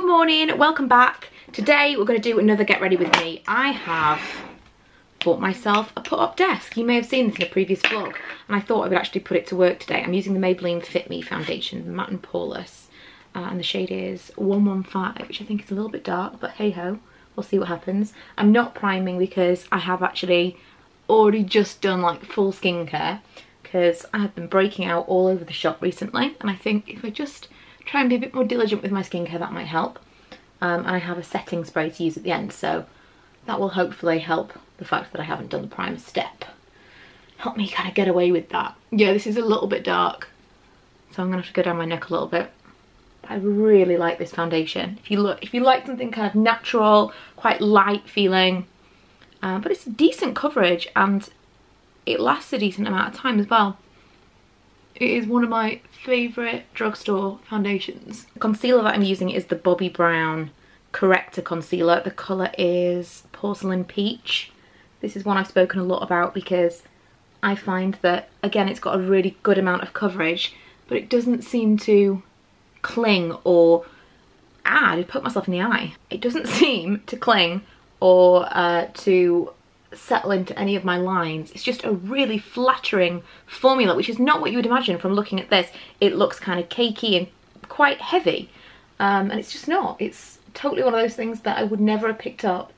Good morning, welcome back. Today we're going to do another get ready with me. I have bought myself a put up desk. You may have seen this in a previous vlog and I thought I would actually put it to work today. I'm using the Maybelline Fit Me foundation, Matte and Poreless, and the shade is 115, which I think is a little bit dark, but hey ho, we'll see what happens. I'm not priming because I have actually already just done like full skincare because I have been breaking out all over the shop recently, and I think if I just try and be a bit more diligent with my skincare, that might help. And I have a setting spray to use at the end, so that will hopefully help the fact that I haven't done the primer step. Help me kind of get away with that. Yeah, this is a little bit dark, so I'm gonna have to go down my neck a little bit. But I really like this foundation. If you like something kind of natural, quite light feeling, but it's decent coverage and it lasts a decent amount of time as well. It is one of my favourite drugstore foundations. The concealer that I'm using is the Bobbi Brown Corrector Concealer. The colour is Porcelain Peach. This is one I've spoken a lot about because I find that, again, it's got a really good amount of coverage, but it doesn't seem to cling or... I poked myself in the eye. It doesn't seem to cling or to settle into any of my lines. It's just a really flattering formula, which is not what you would imagine from looking at this. It looks kind of cakey and quite heavy, and it's just not. It's totally one of those things that I would never have picked up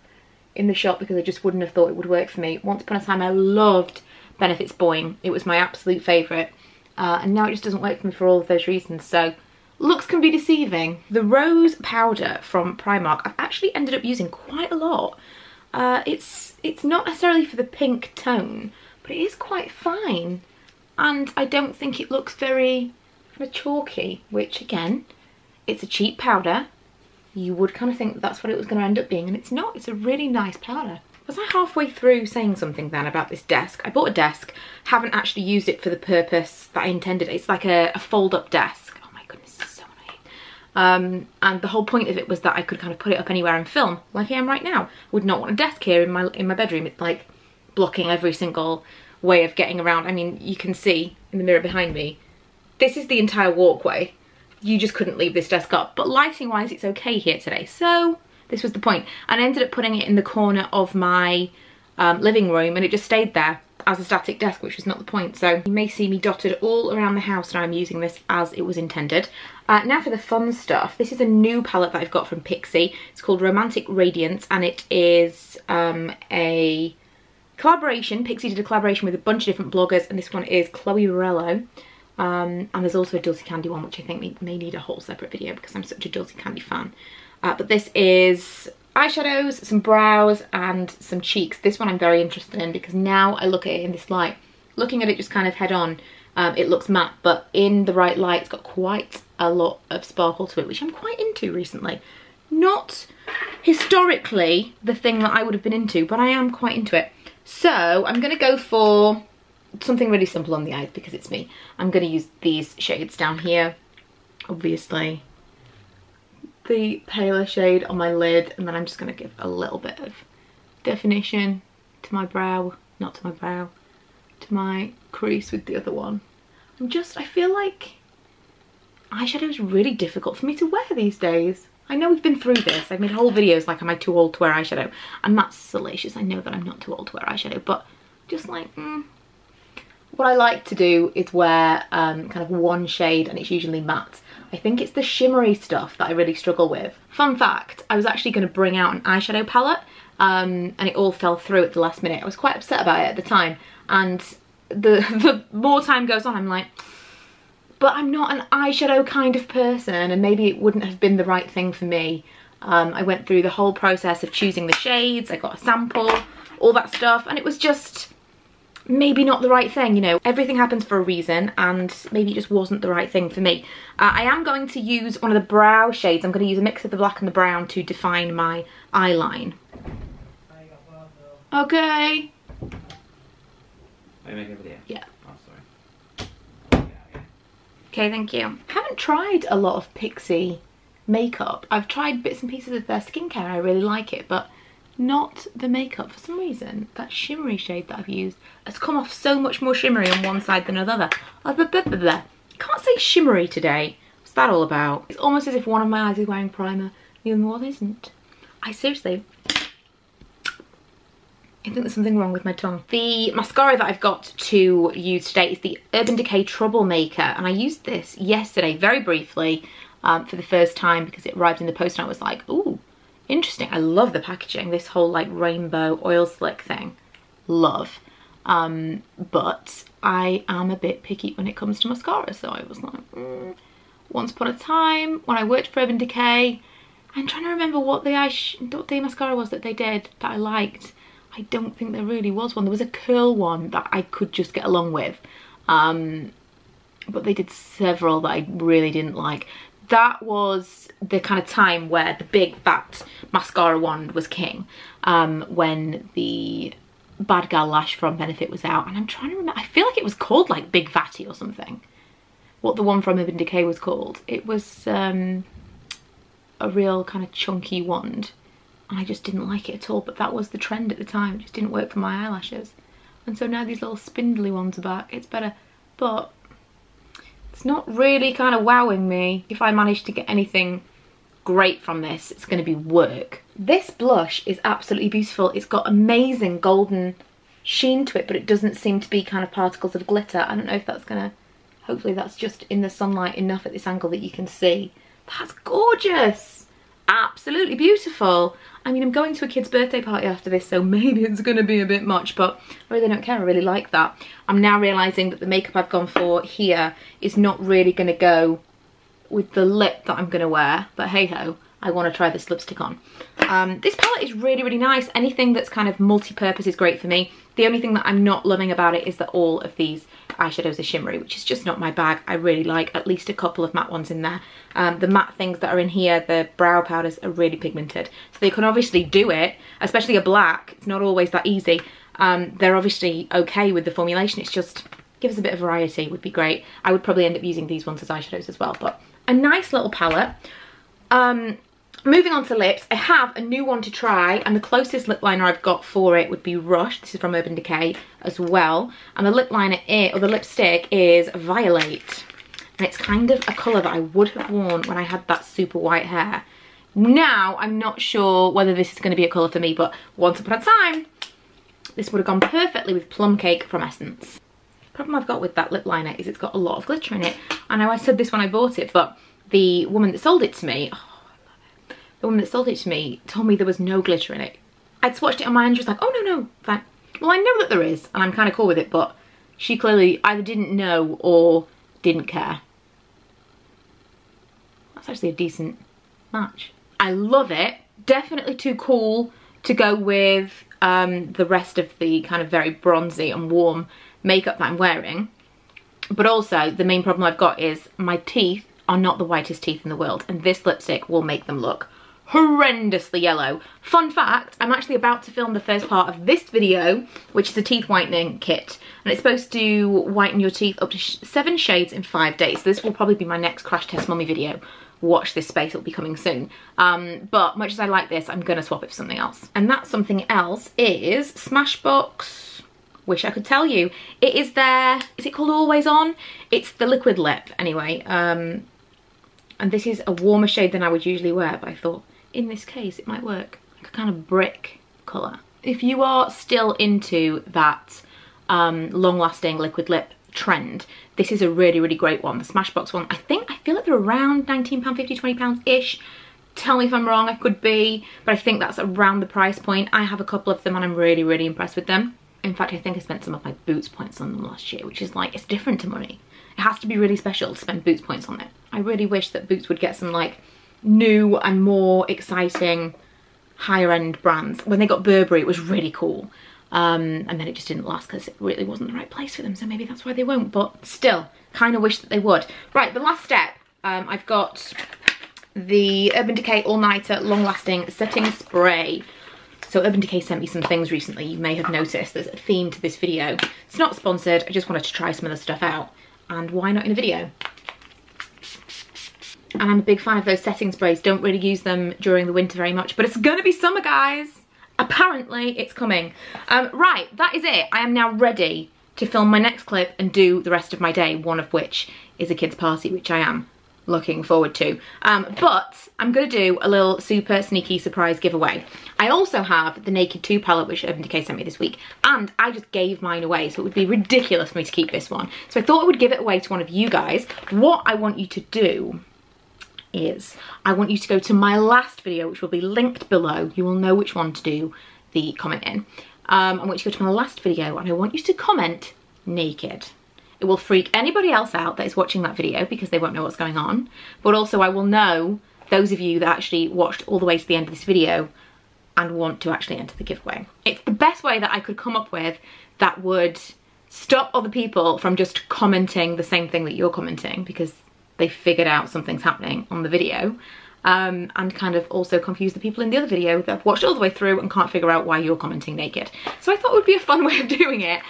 in the shop because I just wouldn't have thought it would work for me. Once upon a time I loved Benefit's Boing. It was my absolute favourite, and now it just doesn't work for me for all of those reasons. So looks can be deceiving. The rose powder from Primark I've actually ended up using quite a lot. It's not necessarily for the pink tone, but it is quite fine, and I don't think it looks very kind of chalky, which again, it's a cheap powder. You would kind of think that that's what it was going to end up being, and it's not. It's a really nice powder. Was I halfway through saying something then about this desk? I bought a desk, haven't actually used it for the purpose that I intended. It's like a fold-up desk. Oh my goodness, it's so annoying. And the whole point of it was that I could kind of put it up anywhere and film, like I am right now. I would not want a desk here in my bedroom. It's like blocking every single way of getting around. I mean, you can see in the mirror behind me, this is the entire walkway. You just couldn't leave this desk up, but lighting wise it's okay here today, so this was the point. And I ended up putting it in the corner of my living room, and it just stayed there as a static desk, which was not the point. So you may see me dotted all around the house, and I'm using this as it was intended. Now for the fun stuff. This is a new palette that I've got from Pixi. It's called Romantic Radiance, and it is a collaboration. Pixi did a collaboration with a bunch of different bloggers, and this one is Chloe Morello. And there's also a Dulce Candy one, which I think may need a whole separate video because I'm such a Dulce Candy fan. But this is eyeshadows, some brows, and some cheeks. This one I'm very interested in because now I look at it in this light. Looking at it just kind of head on, it looks matte, but in the right light it's got quite a lot of sparkle to it, which I'm quite into recently. Not historically the thing that I would have been into, but I am quite into it. So I'm going to go for something really simple on the eyes because it's me. I'm going to use these shades down here, obviously the paler shade on my lid, and then I'm just going to give a little bit of definition to my brow, not to my brow, to my crease with the other one. I feel like eyeshadow is really difficult for me to wear these days. I know we've been through this. I've made whole videos like, am I too old to wear eyeshadow? And that's salacious. I know that I'm not too old to wear eyeshadow, but just like, what I like to do is wear kind of one shade, and it's usually matte. I think it's the shimmery stuff that I really struggle with. Fun fact, I was actually going to bring out an eyeshadow palette, and it all fell through at the last minute. I was quite upset about it at the time, and the more time goes on, I'm like, but I'm not an eyeshadow kind of person, and maybe it wouldn't have been the right thing for me. I went through the whole process of choosing the shades, I got a sample, all that stuff, and it was just maybe not the right thing, you know. Everything happens for a reason, and maybe it just wasn't the right thing for me. I am going to use one of the brow shades. I'm going to use a mix of the black and the brown to define my eye line. Okay. Are you making a video? Yeah. Oh, sorry. Okay, thank you. I haven't tried a lot of Pixi makeup. I've tried bits and pieces of their skincare. I really like it, but not the makeup. For some reason, that shimmery shade that I've used has come off so much more shimmery on one side than another. I can't say shimmery today. What's that all about? It's almost as if one of my eyes is wearing primer The other one isn't. I seriously, I think there's something wrong with my tongue. The mascara that I've got to use today is the Urban Decay Troublemaker, and I used this yesterday very briefly for the first time because it arrived in the post and I was like, ooh, interesting. I love the packaging, this whole like rainbow oil slick thing. Love. But I am a bit picky when it comes to mascara, so I was like, once upon a time when I worked for Urban Decay, I'm trying to remember what the mascara was that they did that I liked. I don't think there really was one. There was a curl one that I could just get along with, but they did several that I really didn't like. That was the kind of time where the big fat mascara wand was king, when the Bad Gal Lash from Benefit was out, and I'm trying to remember, I feel like it was called like Big Fatty or something, what the one from Urban Decay was called. It was a real kind of chunky wand, and I just didn't like it at all, but that was the trend at the time. It just didn't work for my eyelashes, and so now these little spindly ones are back. It's better, but it's not really kind of wowing me. If I manage to get anything great from this, it's going to be work. This blush is absolutely beautiful. It's got amazing golden sheen to it, but it doesn't seem to be kind of particles of glitter. I don't know if that's gonna, hopefully that's just in the sunlight enough at this angle that you can see. That's gorgeous. Absolutely beautiful. I mean, I'm going to a kid's birthday party after this, so maybe it's gonna be a bit much, but I really don't care. I really like that. I'm now realizing that the makeup I've gone for here is not really gonna go with the lip that I'm gonna wear, but hey ho, I want to try this lipstick on. This palette is really, really nice. Anything that's kind of multi-purpose is great for me. The only thing that I'm not loving about it is that all of these eyeshadows are shimmery, which is just not my bag. I really like at least a couple of matte ones in there. The matte things that are in here, the brow powders, are really pigmented, so they can obviously do it, especially a black. It's not always that easy. They're obviously okay with the formulation. It's just, give us a bit of variety would be great. I would probably end up using these ones as eyeshadows as well, but a nice little palette. Moving on to lips, I have a new one to try, and the closest lip liner I've got for it would be Rush. This is from Urban Decay as well, and the lip liner or the lipstick is Violet, and it's kind of a colour that I would have worn when I had that super white hair. Now I'm not sure whether this is going to be a colour for me, but once upon a time this would have gone perfectly with Plum Cake from Essence. The problem I've got with that lip liner is it's got a lot of glitter in it. I know I said this when I bought it, but the woman that sold it to me, the woman that sold it to me told me there was no glitter in it. I'd swatched it on my hand and she was like, oh no, fine. Well, I know that there is, and I'm kind of cool with it, but she clearly either didn't know or didn't care. That's actually a decent match. I love it. Definitely too cool to go with the rest of the kind of very bronzy and warm makeup that I'm wearing. But also, the main problem I've got is my teeth are not the whitest teeth in the world, and this lipstick will make them look horrendously yellow. Fun fact, I'm actually about to film the first part of this video, which is a teeth whitening kit, and it's supposed to whiten your teeth up to 7 shades in 5 days. So this will probably be my next crash test mummy video. Watch this space, it'll be coming soon. But much as I like this, I'm gonna swap it for something else. And that something else is Smashbox. Wish I could tell you. It is their, is it called Always On? It's the liquid lip anyway. And this is a warmer shade than I would usually wear, but I thought in this case it might work. Like a kind of brick colour. If you are still into that long-lasting liquid lip trend, this is a really, really great one. The Smashbox one, I feel like they're around £19, £50, £20-ish. Tell me if I'm wrong, I could be, but I think that's around the price point. I have a couple of them and I'm really, really impressed with them. In fact, I think I spent some of my Boots points on them last year, which is like, it's different to money. It has to be really special to spend Boots points on it. I really wish that Boots would get some like new and more exciting higher end brands. When they got Burberry, it was really cool. And then it just didn't last because it really wasn't the right place for them. So maybe that's why they won't, but still kind of wish that they would. Right, the last step, I've got the Urban Decay All Nighter Long Lasting Setting Spray. So Urban Decay sent me some things recently. You may have noticed there's a theme to this video. It's not sponsored, I just wanted to try some of the stuff out. And why not in a video? And I'm a big fan of those setting sprays. Don't really use them during the winter very much, but it's gonna be summer, guys. Apparently it's coming. Right, that is it. I am now ready to film my next clip and do the rest of my day, one of which is a kid's party, which I am looking forward to. But I'm going to do a little super sneaky surprise giveaway. I also have the Naked 2 palette, which Urban Decay sent me this week, and I just gave mine away, so it would be ridiculous for me to keep this one. So I thought I would give it away to one of you guys. What I want you to do is, I want you to go to my last video, which will be linked below. You will know which one to do the comment in. I want you to go to my last video, and I want you to comment naked. It will freak anybody else out that is watching that video because they won't know what's going on. But also I will know those of you that actually watched all the way to the end of this video and want to actually enter the giveaway. It's the best way that I could come up with that would stop other people from just commenting the same thing that you're commenting because they figured out something's happening on the video. And kind of also confuse the people in the other video that have watched all the way through and can't figure out why you're commenting naked. So I thought it would be a fun way of doing it.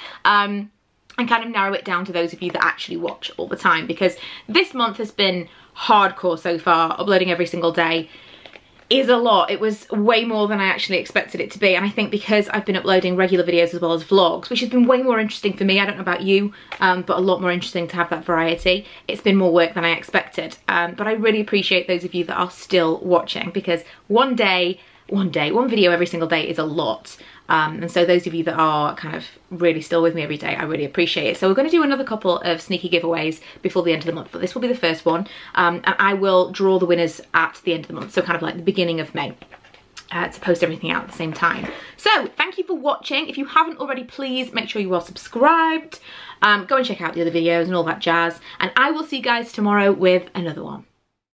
And kind of narrow it down to those of you that actually watch all the time, because this month has been hardcore so far. Uploading every single day is a lot. It was way more than I actually expected it to be, and I think because I've been uploading regular videos as well as vlogs, which has been way more interesting for me, I don't know about you, but a lot more interesting to have that variety. It's been more work than I expected, but I really appreciate those of you that are still watching, because one video every single day is a lot. And so those of you that are kind of really still with me every day, I really appreciate it. So we're going to do another couple of sneaky giveaways before the end of the month, but this will be the first one. And I will draw the winners at the end of the month, so kind of like the beginning of May, to post everything out at the same time. So thank you for watching. If you haven't already, please make sure you are subscribed. Go and check out the other videos and all that jazz. And I will see you guys tomorrow with another one.